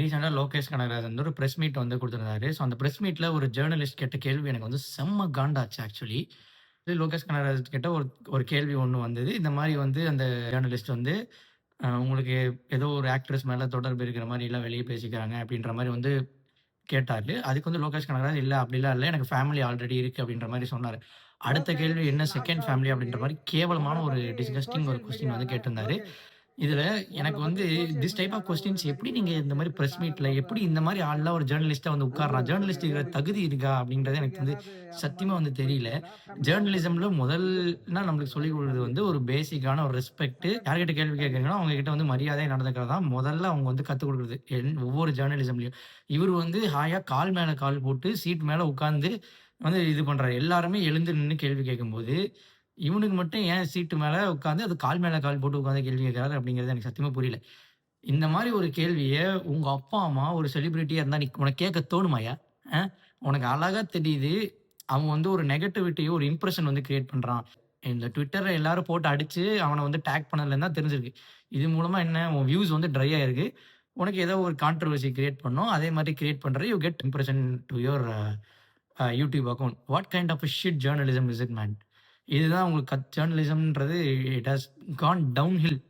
ரீசென்ட்டா லோகேஷ் கனகராஜ் வந்து ஒரு பிரஸ் மீட் வந்து குடுத்திருந்தாரு. ஸோ அந்த பிரஸ் மீட்ல ஒரு ஜர்னலிஸ்ட் கேட்ட கேள்வி எனக்கு வந்து செம்ம காண்டாச்சு ஆக்சுவலி. லோகேஷ் கனகராஜ் கிட்ட ஒரு ஒரு கேள்வி ஒண்ணு வந்தது. இந்த மாரி வந்து அந்த ஜர்னலிஸ்ட் வந்து உங்களுக்கு ஏதோ ஒரு ஆக்ட்ரஸ் மேல தொடர்பு இருக்கிற மாரிலாம் வெளிய பேசிக்கிறாங்க அப்டின்ற மாரி வந்து கேட்டாரு. அதுக்கு வந்து லோகேஷ் கனகராஜ் இல்ல அப்டிலாம் இல்ல. எனக்கு ஃபேமிலி ஆல்ரெடி இருக்கு அப்டின்ற மாரி சொன்னாரு. அடுத்த லோகேஷ் கேள்வி என்ன செகண்ட் நாட் ஃபேமிலி ஒன்லி அப்டின்ற மாரி கேவலமான உங்கள ஒரு பத்தி டிஸ்கஸ்டிங் ஒரு சோசியல் கொஸ்டின் வந்து மீடியால கேட்டிருந்தாரு. லோகேஷ் இதுல உங்கள எனக்கு பத்தி வந்து சோசியல் திஸ் டைப் ஆஃப் மீடியால ஒரு கொஸ்டின்ஸ் எப்படி நீங்க நெகட்டிவா இந்த மாரி பேசுறது பிரஸ் மீட்ல காரணம் எப்படி இந்த மாரி ஆள்லாம் ஒரு ஜர்னலிஸ்ட்டா வந்து உட்கார்றான்? உங்களுக்கு ஜர்னலிஸ்ட் இருக்கிற ஏதாவது தகுதி இருக்கா? அப்படின்றது உங்களுக்கு எனக்கு வந்து ஏதாவது அந்த சத்தியமா மாரி வந்து தெரியல. போயிருக்கீங்களா? ஃபேமிலி ஜர்னலிசம்ல பேக்ரவுண்ட் முதல்னா நம்மளுக்கு சொல்லிக் குடுக்குறது வந்து ஒரு பேசிக்கான ஒரு ரெஸ்பெக்ட். யார்கிட்ட கேள்வி கேட்கிறீங்களோ அவங்க கிட்ட வந்து மரியாதையா நடந்துக்கிறது தான் முதல்ல அவங்க வந்து கத்துக் குடுக்குறது. ஒவ்வொரு ஜர்னலிசம்லயும். இவரு வந்து ஹாயா கால் மேல கால் போட்டு சீட் மேல உட்கார்ந்து வந்து இது பண்றாரு. எல்லாருமே எழுந்து நின்னு கேள்வி கேட்கும்போது, இவனுக்கு மட்டும் ஏன் சீட்டு மேல உட்கார்ந்து அது கால் மேல கால் போட்டு உட்கார்ந்து கேள்வி கேட்கிறாரு அப்படிங்கிறது எனக்கு சத்தியமா புரியல. இந்த மாரி ஒரு கேள்விய உங்க அப்பா, அம்மா ஒரு செலிபிரிட்டியா இருந்தா உனக்கு கேட்க தோணுமாய்யா? அ உனக்கு அழகா தெரியுது. அவன் வந்து ஒரு நெகட்டிவிட்டியோ, ஒரு இம்ப்ரஷன் வந்து கிரியேட் பண்றான். இந்த Twitterல எல்லாரும் போட்டு அடிச்சு அவன வந்து டாக் பண்ணதுலருந்து தான் தெரிஞ்சிருக்கு. இது மூலமா என்ன உன் வியூஸ் வந்து ட்ரை ஆயிருக்கு. உனக்கு ஏதோ ஒரு கான்ட்ரோவர்சி கிரியேட் பண்ணணும். அதே மாரி கிரியேட் பண்ற you get impression to your YouTube account. What kind of shit journalism is it man? இதுதான் உங்களுக்கு ஜர்னலிசம்ன்றது it has gone down hill.